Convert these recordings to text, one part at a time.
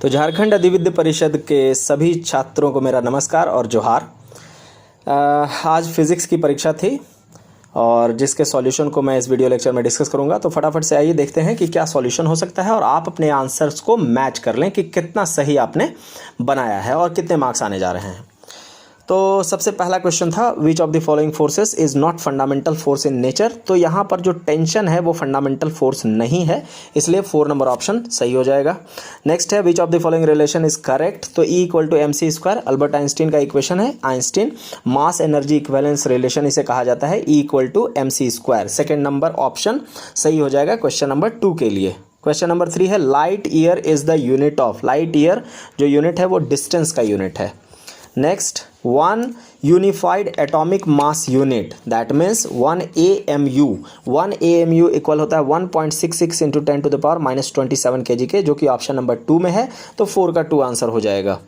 तो झारखंड अधिविद्य परिषद के सभी छात्रों को मेरा नमस्कार और जोहार। आज फिज़िक्स की परीक्षा थी और जिसके सॉल्यूशन को मैं इस वीडियो लेक्चर में डिस्कस करूंगा। तो फटाफट से आइए देखते हैं कि क्या सॉल्यूशन हो सकता है और आप अपने आंसर्स को मैच कर लें कि कितना सही आपने बनाया है और कितने मार्क्स आने जा रहे हैं। तो सबसे पहला क्वेश्चन था विच of the following forces is not fundamental force in nature. तो यहाँ पर जो टेंशन है वो फंडामेंटल फोर्स नहीं है, इसलिए 4 नंबर ऑप्शन सही हो जाएगा। नेक्स्ट है विच of the following relation is correct. तो E = mc², अल्बर्ट आइंस्टीन का इक्वेशन है। Einstein mass energy equivalence relation इसे कहा जाता है, E = mc²। Second number option सही हो जाएगा क्वेश्चन नंबर 2 के लिए। क्वेश्चन नंबर 3 है light year is the unit of. Light year जो यूनिट है वो डिस्टेंस का यूनिट है। Next 1 unified atomic mass unit that means 1 AMU। 1 AMU equal होता है 1.66 × 10⁻⁻27 kg के, जो कि ऑप्शन नंबर 2 में है। तो 4 का 2 आंसर हो जाएगा।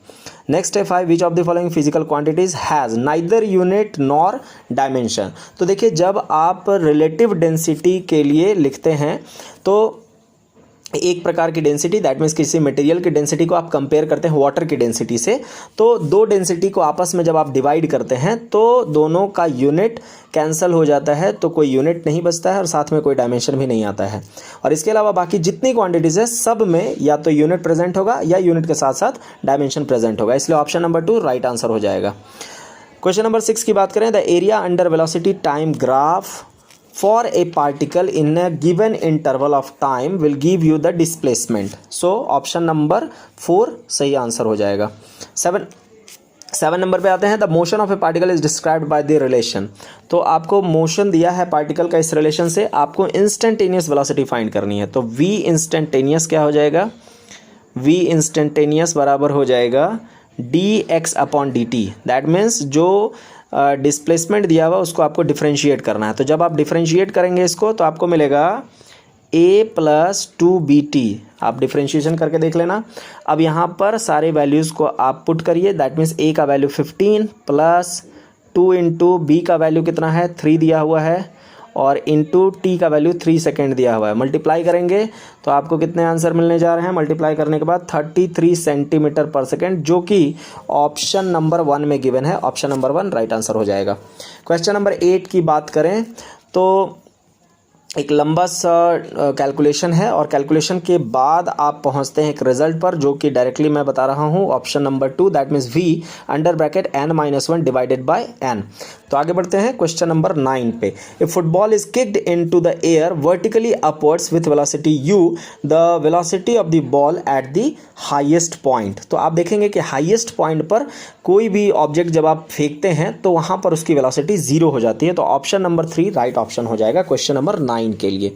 नेक्स्ट है 5 विच of the following physical quantities has neither unit nor dimension. तो देखिए जब आप रिलेटिव डेंसिटी के लिए लिखते हैं तो एक प्रकार की डेंसिटी दैट मीन्स किसी मटेरियल की डेंसिटी को आप कंपेयर करते हैं वाटर की डेंसिटी से, तो दो डेंसिटी को आपस में जब आप डिवाइड करते हैं तो दोनों का यूनिट कैंसिल हो जाता है, तो कोई यूनिट नहीं बचता है और साथ में कोई डायमेंशन भी नहीं आता है। और इसके अलावा बाकी जितनी क्वांटिटीज़ है सब में या तो यूनिट प्रेजेंट होगा या यूनिट के साथ साथ डायमेंशन प्रेजेंट होगा, इसलिए ऑप्शन नंबर 2 राइट आंसर हो जाएगा। क्वेश्चन नंबर 6 की बात करें, the area under velocity time graph for a particle in a given interval of time will give you the displacement. So option number 4 सही answer हो जाएगा। 7 नंबर पे आते हैं, the motion of A particle is described by the relation. तो आपको motion दिया है पार्टिकल का, इस रिलेशन से आपको इंस्टेंटेनियस वेलोसिटी फाइंड करनी है। तो v इंस्टेंटेनियस क्या हो जाएगा, v इंस्टेंटेनियस बराबर हो जाएगा dx/dt। दैट मीन्स जो डिस्प्लेसमेंट दिया हुआ उसको आपको डिफरेंशिएट करना है। तो जब आप डिफरेंशिएट करेंगे इसको तो आपको मिलेगा a + 2bt। आप डिफरेंशिएशन करके देख लेना। अब यहाँ पर सारे वैल्यूज़ को आप पुट करिए, दैट मीन्स a का वैल्यू 15 + 2 × b का वैल्यू कितना है 3 दिया हुआ है और इंटू t का वैल्यू 3 सेकेंड दिया हुआ है। मल्टीप्लाई करेंगे तो आपको कितने आंसर मिलने जा रहे हैं, मल्टीप्लाई करने के बाद 33 सेंटीमीटर पर सेकेंड, जो कि ऑप्शन नंबर 1 में गिवन है। ऑप्शन नंबर 1 राइट आंसर हो जाएगा। क्वेश्चन नंबर 8 की बात करें तो एक लंबा सा कैलकुलेशन है और कैलकुलेशन के बाद आप पहुंचते हैं एक रिजल्ट पर, जो कि डायरेक्टली मैं बता रहा हूं option number 2 that means v (n-1 / n। तो आगे बढ़ते हैं क्वेश्चन नंबर 9 पे। A football is kicked into the air vertically upwards with velocity u, the velocity of the ball at the highest point. तो आप देखेंगे कि हाईएस्ट पॉइंट पर कोई भी ऑब्जेक्ट जब आप फेंकते हैं तो वहां पर उसकी वेलोसिटी 0 हो जाती है। तो ऑप्शन नंबर 3 राइट ऑप्शन हो जाएगा क्वेश्चन नंबर 9 के लिए।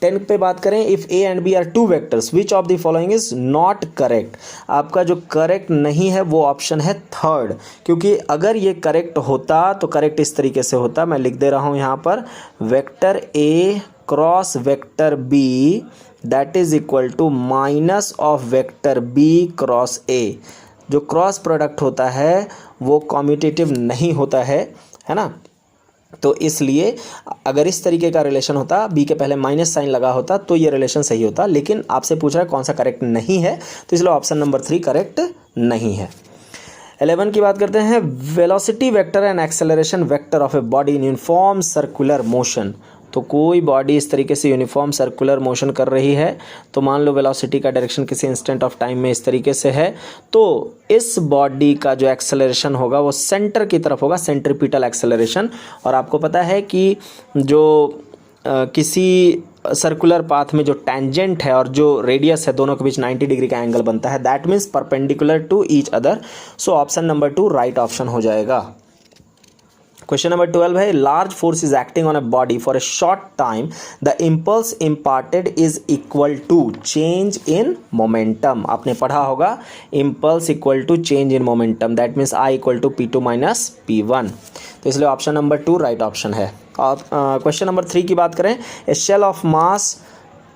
10 पे बात करें, if a and b are 2 vectors which of the following is not correct. आपका जो करेक्ट नहीं है वो ऑप्शन है 3rd, क्योंकि अगर ये करेक्ट होता तो करेक्ट इस तरीके से होता, मैं लिख दे रहा हूं यहाँ पर, vector a cross vector b that is equal to minus of vector b cross a। जो क्रॉस प्रोडक्ट होता है वो कॉम्यूटेटिव नहीं होता है ना। तो इसलिए अगर इस तरीके का रिलेशन होता, b के पहले माइनस साइन लगा होता तो ये रिलेशन सही होता, लेकिन आपसे पूछ रहा है कौन सा करेक्ट नहीं है, तो इसलिए ऑप्शन नंबर 3 करेक्ट नहीं है। 11 की बात करते हैं, velocity vector and acceleration vector of a body in uniform circular motion. तो कोई बॉडी इस तरीके से यूनिफॉर्म सर्कुलर मोशन कर रही है, तो मान लो वेलोसिटी का डायरेक्शन किसी इंस्टेंट ऑफ टाइम में इस तरीके से है, तो इस बॉडी का जो एक्सेलरेशन होगा वो सेंटर की तरफ होगा, सेंट्रीपिटल एक्सेलरेशन। और आपको पता है कि जो किसी सर्कुलर पाथ में जो टेंजेंट है और जो रेडियस है दोनों के बीच 90 डिग्री का एंगल बनता है, that means perpendicular to each other. So option number 2 right option हो जाएगा। क्वेश्चन नंबर 12 है, large force is acting on a body for a short time, the impulse imparted is equal to change in momentum. आपने पढ़ा होगा impulse equal to change in momentum, that means I = P2 - P1। तो इसलिए option number 2 right option है। और question number 3 की बात करें, a shell of mass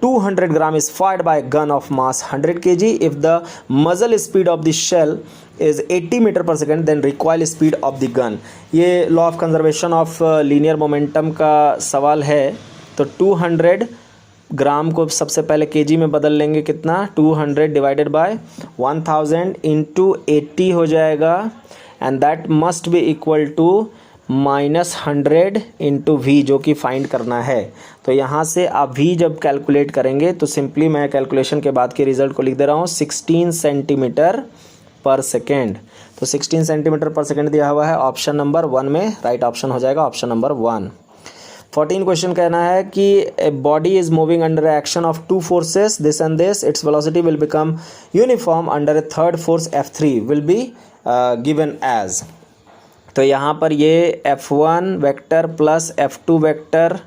200 gram is fired by a gun of mass 100 kg. If the muzzle speed of the shell is 80 metre per second then recoil speed of the gun। ये law of conservation of linear momentum का सवाल है। तो 200 ग्राम को सबसे पहले KG में बदल लेंगे, कितना 200 डिवाइडेड बाय 1000 इंटू 80 हो जाएगा and that must be equal to -100 into V, जो कि फाइंड करना है। तो यहाँ से आप वी जब कैलकुलेट करेंगे तो सिंपली मैं कैलकुलेशन के बाद के रिजल्ट को लिख दे रहा हूँ 16 सेंटीमीटर पर सेकेंड। तो 16 सेंटीमीटर पर सेकेंड दिया हुआ है ऑप्शन नंबर 1 में, राइट ऑप्शन हो जाएगा ऑप्शन नंबर 1। 14 क्वेश्चन कहना है कि a body is moving under action of two forces this and this, its velocity will become uniform under a third force F3 will be given as. तो यहाँ पर ये F1 vector plus F2 vector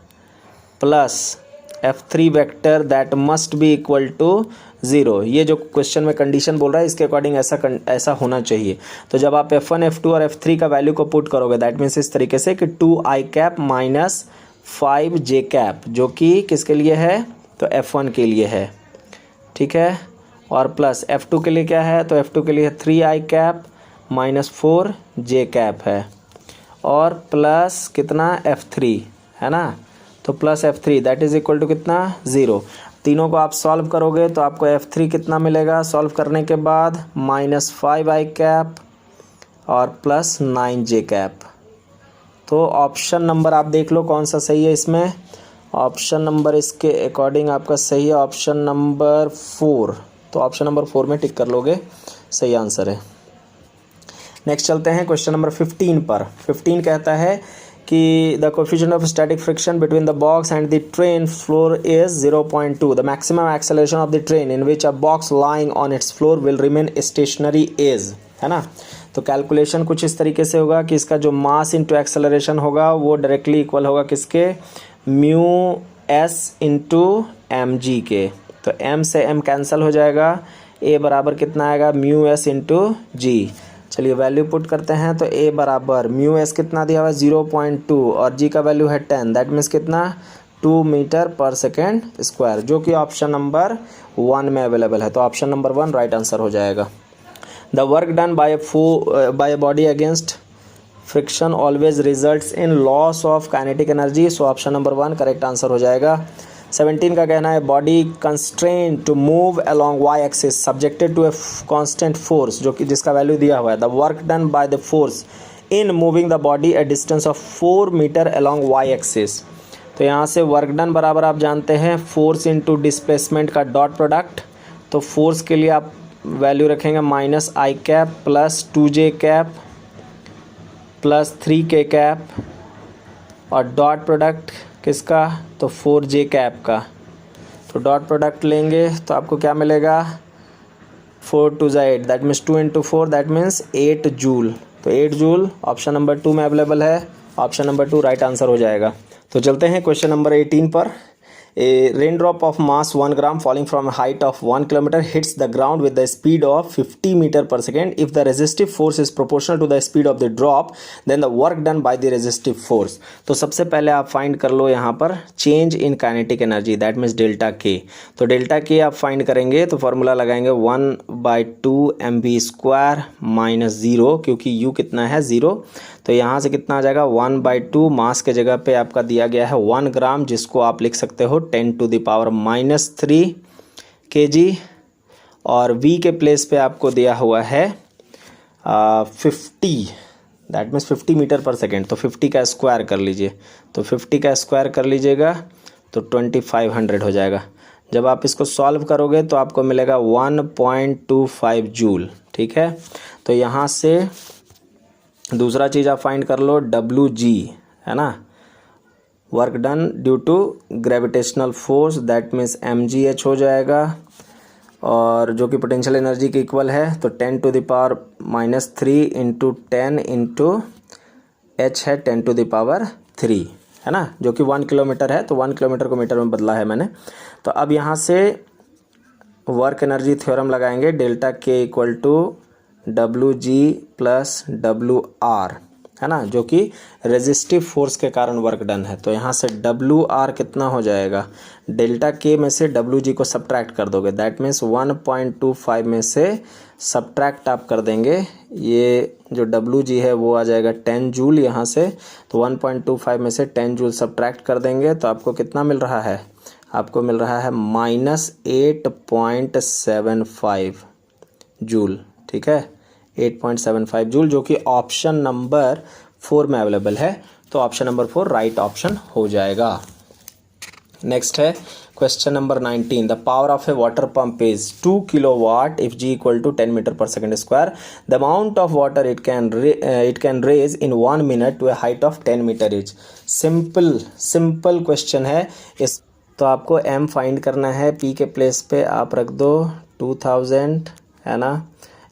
plus F3 vector that must be equal to 0, ये जो question में condition बोल रहा है इसके अकॉर्डिंग ऐसा होना चाहिए। तो जब आप F1 F2 और F3 का वैल्यू को पुट करोगे दैट मीन्स इस तरीके से कि 2i cap minus 5j cap, जो कि किसके लिए है, तो F1 के लिए है, ठीक है, और प्लस F2 के लिए क्या है, तो F2 के लिए 3i cap minus 4j cap है, और प्लस कितना F3 है ना, तो plus F3 that is equal to कितना 0। तीनों को आप सॉल्व करोगे तो आपको F3 कितना मिलेगा सॉल्व करने के बाद, -5i कैप और प्लस 9j कैप। तो ऑप्शन नंबर आप देख लो कौन सा सही है इसमें, ऑप्शन नंबर इसके अकॉर्डिंग आपका सही है ऑप्शन नंबर 4। तो ऑप्शन नंबर 4 में टिक कर लोगे, सही आंसर है। नेक्स्ट चलते हैं क्वेश्चन नंबर 15 पर। 15 कहता है कि the coefficient of static friction between the box and the train floor is 0.2, the maximum acceleration of the train in which a box lying on it's floor will remain stationery is, है ना। तो calculation कुछ इस तरीके से होगा कि इसका जो मास इंटू एक्सेलरेशन होगा वो डायरेक्टली इक्वल होगा किसके, mu s into m g के। तो m से m कैंसिल हो जाएगा, a बराबर कितना आएगा, म्यू एस इंटू जी। चलिए वैल्यू पुट करते हैं, तो a बराबर म्यू एस कितना दिया हुआ है 0.2 और g का वैल्यू है 10, दैट मीन्स कितना 2 मीटर पर सेकेंड स्क्वायर, जो कि ऑप्शन नंबर 1 में अवेलेबल है। तो ऑप्शन नंबर 1 राइट आंसर हो जाएगा। The work done by a body against friction always results in loss of kinetic energy, so option number 1 correct answer हो जाएगा। 17 का कहना है body constrain to move along Y axis subjected to a constant force, जो कि जिसका value दिया हुआ है, the work done by the force in moving the body a distance of 4 metre along Y axis. तो यहाँ से वर्क डन बराबर आप जानते हैं फोर्स इनटू डिस्प्लेसमेंट का डॉट प्रोडक्ट। तो फोर्स के लिए आप वैल्यू रखेंगे -i cap plus 2j cap plus 3k cap, और डॉट प्रोडक्ट किसका, तो 4j कैप का। तो डॉट प्रोडक्ट लेंगे तो आपको क्या मिलेगा, 4 2 8 that means 2 into 4 that means 8 joule. तो 8 जूल ऑप्शन नंबर 2 में अवेलेबल है, ऑप्शन नंबर 2 राइट आंसर हो जाएगा। तो चलते हैं क्वेश्चन नंबर 18 पर। A raindrop of mass 1 gram falling from a height of 1 kilometer hits the ground with the speed of 50 meter per second. If the resistive force is proportional to the speed of the drop, then the work done by the resistive force. तो सबसे पहले आप find कर लो यहाँ पर change in kinetic energy, that means delta के। तो delta के आप फाइंड करेंगे तो फॉर्मूला लगाएंगे 1/2 mv² माइनस 0, क्योंकि u कितना है 0। तो यहाँ से कितना आ जाएगा 1/2, मास के जगह पे आपका दिया गया है 1 ग्राम, जिसको आप लिख सकते हो 10⁻³ kg, और v के प्लेस पे आपको दिया हुआ है 50, that means 50 metre per second. तो 50 का स्क्वायर कर लीजिए, तो 50 का स्क्वायर कर लीजिएगा तो 2500 हो जाएगा। जब आप इसको सॉल्व करोगे तो आपको मिलेगा 1.25 जूल, ठीक है। तो यहाँ से दूसरा चीज़ आप फाइंड कर लो WG, है ना, work done due to gravitational force, that means mgh हो जाएगा, और जो कि पोटेंशियल एनर्जी के इक्वल है। तो 10⁻³ इंटू 10 इंटू h है 10⁻³ है ना, जो कि 1 किलोमीटर है। तो 1 किलोमीटर को मीटर में बदला है मैंने। तो अब यहाँ से वर्क एनर्जी थ्योरम लगाएंगे, डेल्टा के equal to WG plus WR, है ना, जो कि रेजिस्टिव फोर्स के कारण वर्क डन है। तो यहाँ से WR कितना हो जाएगा, डेल्टा के में से WG को सब्ट्रैक्ट कर दोगे, दैट मीन्स 1.25 में से सब्ट्रैक्ट आप कर देंगे, ये जो WG है वो आ जाएगा 10 जूल यहाँ से। तो 1.25 में से 10 जूल सब्ट्रैक्ट कर देंगे तो आपको कितना मिल रहा है, आपको मिल रहा है -8.75 जूल, ठीक है, 8.75 जूल, जो कि ऑप्शन नंबर 4 में अवेलेबल है। तो ऑप्शन नंबर 4 राइट ऑप्शन हो जाएगा। नेक्स्ट है question number 19, the power of a water pump is 2 kilowatt if G equal to 10 meter per second square, the amount of water it can raise in 1 minute to a height of 10 meter is. Simple question है। इस तो आपको m find करना है, p के place पे आप रख दो 2000, है ना,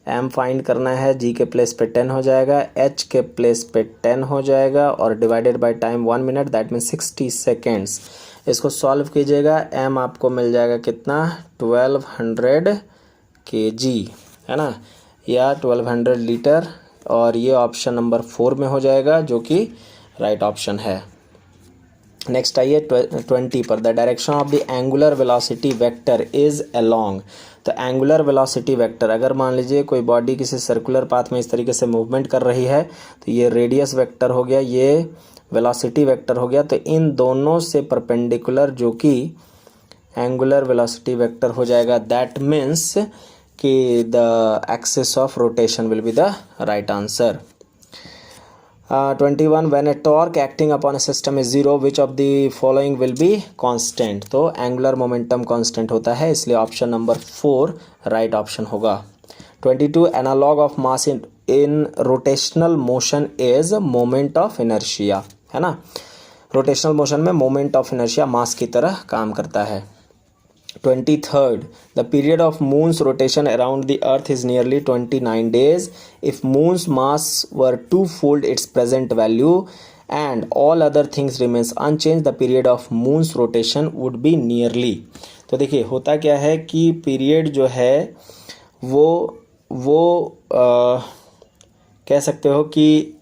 m फाइंड करना है, g के प्लेस पे 10 हो जाएगा, h के प्लेस पे 10 हो जाएगा, और divided by time 1 minute, that mean 60 seconds. इसको सॉल्व कीजिएगा, m आपको मिल जाएगा कितना, 1200 kg, है ना, या 1200 लीटर, और ये ऑप्शन नंबर 4 में हो जाएगा, जो कि राइट ऑप्शन है। नेक्स्ट आइए 20 पर, the direction of the angular velocity vector is along. तो एंगुलर वेलोसिटी वेक्टर, अगर मान लीजिए कोई बॉडी किसी सर्कुलर पाथ में इस तरीके से मूवमेंट कर रही है, तो ये रेडियस वेक्टर हो गया, ये वेलोसिटी वेक्टर हो गया, तो इन दोनों से परपेंडिकुलर जो कि एंगुलर वेलोसिटी वेक्टर हो जाएगा, दैट मीन्स कि the axis of rotation will be the right answer. 21, when a torque acting upon a system is 0, which of the following will be constant? तो एंगुलर मोमेंटम कांस्टेंट होता है, इसलिए option number 4 right option होगा। 22, analogue of mass in rotational motion is moment of inertia, है ना, rotational motion में moment of inertia mass की तरह काम करता है। 23rd, the period of moon's rotation around the earth is nearly 29 days. If moon's mass were twofold its present value and all other things remains unchanged, the period of moon's rotation would be nearly। तो देखिए होता क्या है कि period जो है वो कह सकते हो कि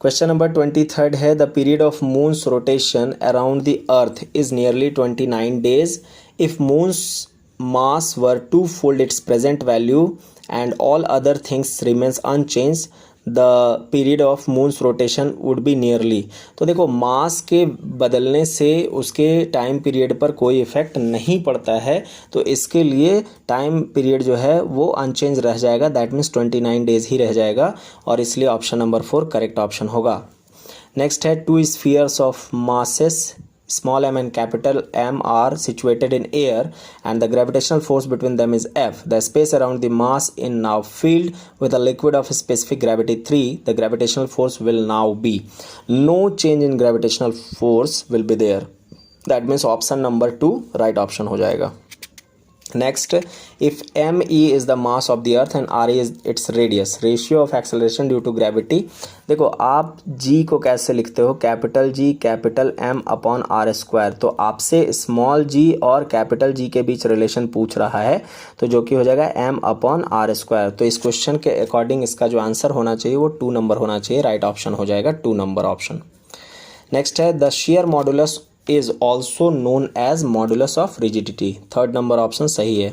क्वेश्चन नंबर 23 है, the period of moon's rotation around the earth is nearly 29 days if moon's mass were two fold its present value and all other things remains unchange, the period of moon's rotation would be nearly. तो देखो मास के बदलने से उसके time period पर कोई effect नहीं पड़ता है, तो इसके लिए टाइम पीरियड जो है वो अनचेंज रह जाएगा, दैट मीन्स 29 डेज ही रह जाएगा, और इसलिए ऑप्शन नंबर 4 करेक्ट ऑप्शन होगा। नेक्स्ट है, 2 spheres of masses small m and capital M are situated in air and the gravitational force between them is F. The space around the mass is now filled with a liquid of specific gravity 3. The gravitational force will now be, no change in gravitational force will be there. That means option number 2 right option हो जाएगा। Next, if me is the mass of the earth and r is its radius, ratio of acceleration due to gravity। देखो आप g को कैसे लिखते हो, capital G capital M upon R square, तो आपसे स्मॉल g और कैपिटल G के बीच रिलेशन पूछ रहा है, तो जो कि हो जाएगा M अपॉन आर स्क्वायर। तो इस क्वेश्चन के अकॉर्डिंग इसका जो आंसर होना चाहिए वो 2 नंबर होना चाहिए, राइट ऑप्शन हो जाएगा 2 नंबर ऑप्शन। नेक्स्ट है, the share modulus is also known as modulus of rigidity, 3rd number option सही है।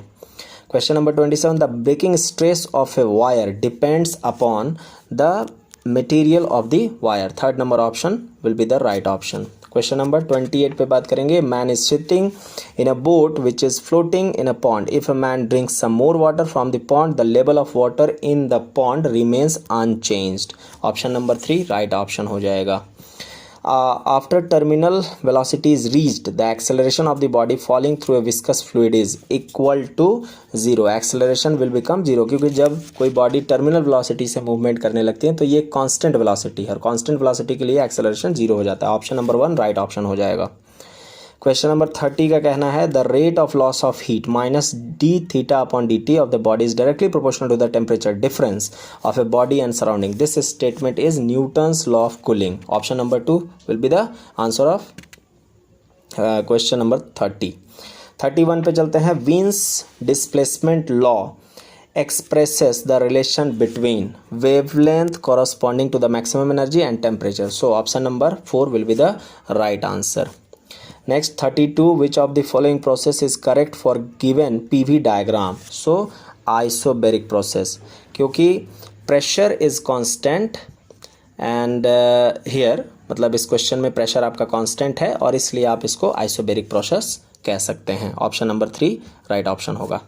Question number 27, the breaking stress of a wire depends upon the material of the wire, 3rd number option will be the right option। Question number 28 पे बात करेंगे, man is sitting in a boat which is floating in a pond. If a man drinks some more water from the pond, the level of water in the pond remains unchanged, option number 3 right option हो जाएगा। After terminal velocity is reached, the acceleration of the body falling through a viscous fluid is equal to 0. Acceleration will become 0, क्योंकि जब कोई body terminal velocity से movement करने लगती है तो ये कांस्टेंट वेलोसिटी है, और कांस्टेंट वेलोसिटी के लिए एक्सेलरेशन 0 हो जाता है, ऑप्शन नंबर 1 राइट ऑप्शन हो जाएगा। क्वेश्चन नंबर 30 का कहना है, the rate of loss of heat minus d theta upon d t of the body is directly proportional to the temperature difference of a body and surrounding. This statement is Newton's law of cooling, option number 2 will be the answer of question number 30। 31 पे चलते हैं, Wien's displacement law expresses the relation between wavelength corresponding to the maximum energy and temperature, so option number 4 will be the right answer। Next 32, which of the following process is correct for given PV diagram? So isobaric process, क्योंकि pressure is constant and here मतलब इस question में pressure आपका constant है और इसलिए आप इसको आइसोबेरिक प्रोसेस कह सकते हैं। ऑप्शन नंबर 3 राइट ऑप्शन होगा।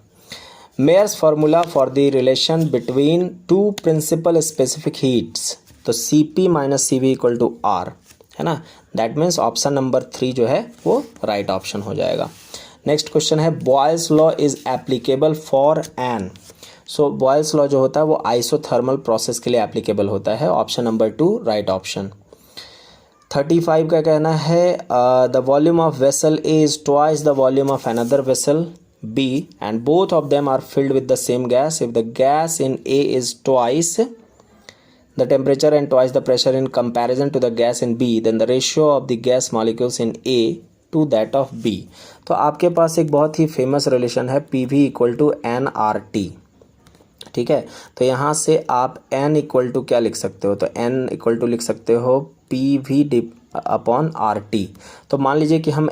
Mayer's formula for the relation between two principal specific heats, तो Cp minus Cv equal to R है ना। दैट मीन्स ऑप्शन नंबर 3 जो है वो राइट ऑप्शन हो जाएगा। नेक्स्ट क्वेश्चन है Boyle's law is applicable for n, so Boyle's law जो होता है वो आइसोथर्मल प्रोसेस के लिए एप्लीकेबल होता है। Option number 2 right option. 35 का कहना है the volume of vessel A is twice the volume of another vessel B and both of them are filled with the same gas. If the gas in A is twice the temperature and twice the pressure in comparison to the gas in B, then the ratio of the gas molecules in A to that of B. तो आपके पास एक बहुत ही famous relation है PV equal to NRT, ठीक है। तो यहाँ से आप N इक्वल टू क्या लिख सकते हो, तो N इक्वल टू लिख सकते हो PV अपॉन RT। तो मान लीजिए कि हम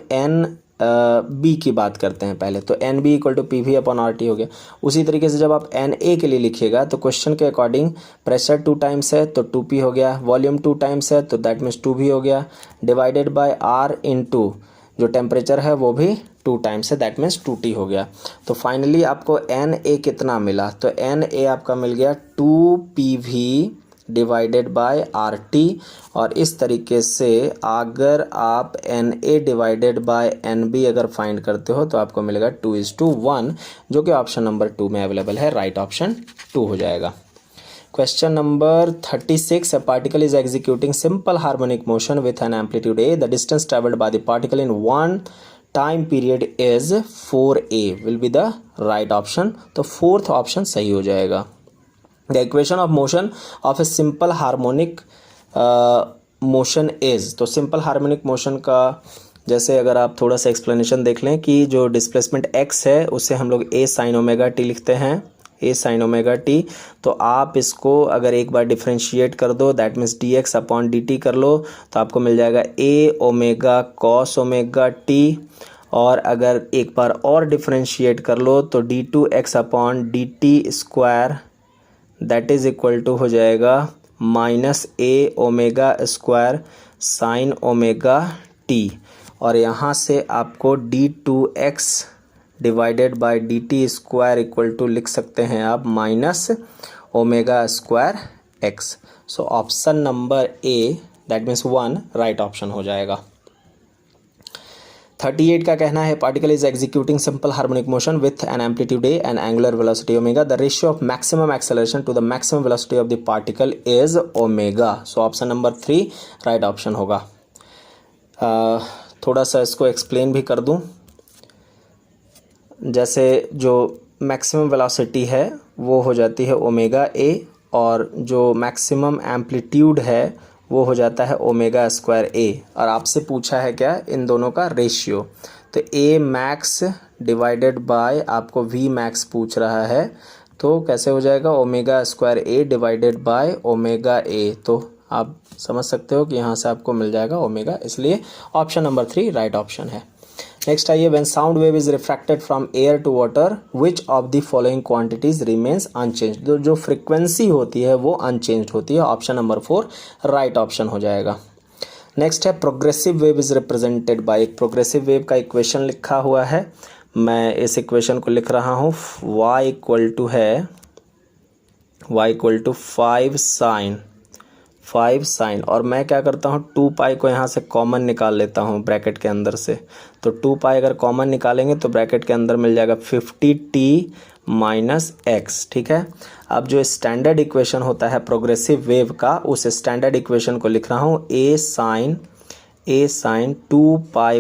बी की बात करते हैं पहले, तो n B equal to P V upon R T हो गया। उसी तरीके से जब आप एन ए के लिए लिखिएगा तो क्वेश्चन के अकॉर्डिंग प्रेशर 2 टाइम्स है तो 2p हो गया, वॉल्यूम 2 टाइम्स है तो दैट मीन्स 2v हो गया, डिवाइडेड बाय आर इनटू जो टेम्परेचर है वो भी 2 टाइम्स है, दैट मीन्स 2t हो गया। तो फाइनली आपको एन ए कितना मिला, तो एन ए आपका मिल गया 2pv divided by R T. और इस तरीके से अगर आप n A divided by n B अगर फाइंड करते हो तो आपको मिलेगा 2:1, जो कि ऑप्शन नंबर 2 में अवेलेबल है, राइट ऑप्शन 2 हो जाएगा। Question number 36, a particle is executing simple harmonic motion with an amplitude a, the distance traveled by the particle in one time period is 4a will be the right option। तो fourth option सही हो जाएगा। The equation of motion of a simple harmonic motion is, तो simple harmonic motion का जैसे अगर आप थोड़ा सा एक्सप्लेनेशन देख लें कि जो डिस्प्लेसमेंट x है उसे हम लोग a sin ओमेगा t लिखते हैं, a sin ओमेगा t। तो आप इसको अगर एक बार डिफ्रेंशिएट कर दो that means dx upon dt कर लो तो आपको मिल जाएगा a omega cos omega t। और अगर एक बार और डिफ्रेंशिएट कर लो तो d2x upon dt square that is equal to हो जाएगा minus A omega square sine omega T. और यहाँ से आपको d2x divided by dt square equal to लिख सकते हैं आप minus omega square x। So option number A that means 1 right option हो जाएगा। 38 का कहना है particle is executing simple harmonic motion with an amplitude A and angular velocity omega, the ratio of maximum acceleration to the maximum velocity of the particle is omega. So option number 3 right option होगा। थोड़ा सा इसको explain भी कर दूं, जैसे जो maximum velocity है वो हो जाती है ओमेगा ए और जो मैक्सिमम एम्पलीट्यूड है वो हो जाता है ओमेगा स्क्वायर ए। और आपसे पूछा है क्या, इन दोनों का रेशियो, तो ए मैक्स डिवाइडेड बाय आपको वी मैक्स पूछ रहा है, तो कैसे हो जाएगा omega square A divided by omega A. तो आप समझ सकते हो कि यहाँ से आपको मिल जाएगा ओमेगा, इसलिए ऑप्शन नंबर 3 राइट ऑप्शन है। नेक्स्ट आइए, when sound wave is refracted from air to water which of the following quantities remains unchanged, जो फ्रीक्वेंसी होती है वो अनचेंज्ड होती है, ऑप्शन नंबर 4 राइट ऑप्शन हो जाएगा। नेक्स्ट है progressive wave is represented by, एक प्रोग्रेसिव वेव का इक्वेशन लिखा हुआ है, मैं इस इक्वेशन को लिख रहा हूँ y इक्वल टू 5 साइन और मैं क्या करता हूँ 2 पाई को यहाँ से कॉमन निकाल लेता हूँ ब्रैकेट के अंदर से। तो 2 पाई अगर कॉमन निकालेंगे तो ब्रैकेट के अंदर मिल जाएगा 50t माइनस एक्स, ठीक है। अब जो स्टैंडर्ड इक्वेशन होता है प्रोग्रेसिव वेव का, उस स्टैंडर्ड इक्वेशन को लिख रहा हूँ a sine 2 pi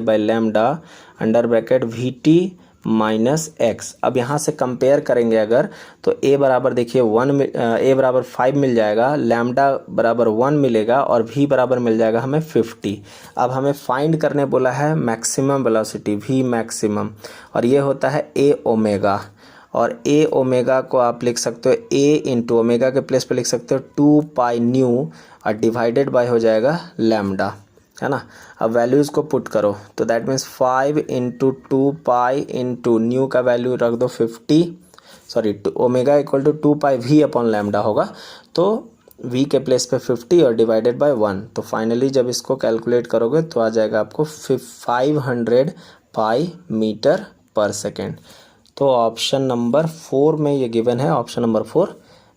by lambda under bracket vt minus x. अब यहाँ से कंपेयर करेंगे अगर तो a बराबर देखिए a बराबर 5 मिल जाएगा, लैम्डा बराबर 1 मिलेगा और v बराबर मिल जाएगा हमें 50। अब हमें फाइंड करने बोला है मैक्सिमम वेलोसिटी v मैक्सिमम, और ये होता है a ओमेगा, और a ओमेगा को आप लिख सकते हो a इंटू ओमेगा के प्लेस पे लिख सकते हो 2 पाई न्यू और डिवाइडेड बाय हो जाएगा लैम्डा, है ना। अब वैल्यूज़ को पुट करो तो that means 5 into 2 pi into nu का वैल्यू रख दो 50, omega equal to 2 pi v upon lambda होगा। तो v के प्लेस पे 50 और डिवाइडेड बाय 1, तो फाइनली जब इसको कैलकुलेट करोगे तो आ जाएगा आपको 500 पाई मीटर पर सेकेंड। तो ऑप्शन नंबर 4 में ये गिवन है, ऑप्शन नंबर 4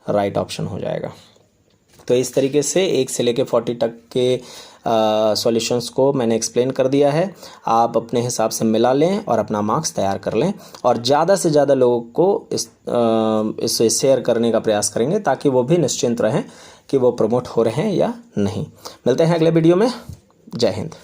राइट ऑप्शन हो जाएगा। तो इस तरीके से 1 से लेके 40 तक के सॉल्यूशंस को मैंने एक्सप्लेन कर दिया है। आप अपने हिसाब से मिला लें और अपना मार्क्स तैयार कर लें, और ज़्यादा से ज़्यादा लोगों को इसे शेयर करने का प्रयास करेंगे ताकि वो भी निश्चिंत रहें कि वो प्रमोट हो रहे हैं या नहीं। मिलते हैं अगले वीडियो में। जय हिंद।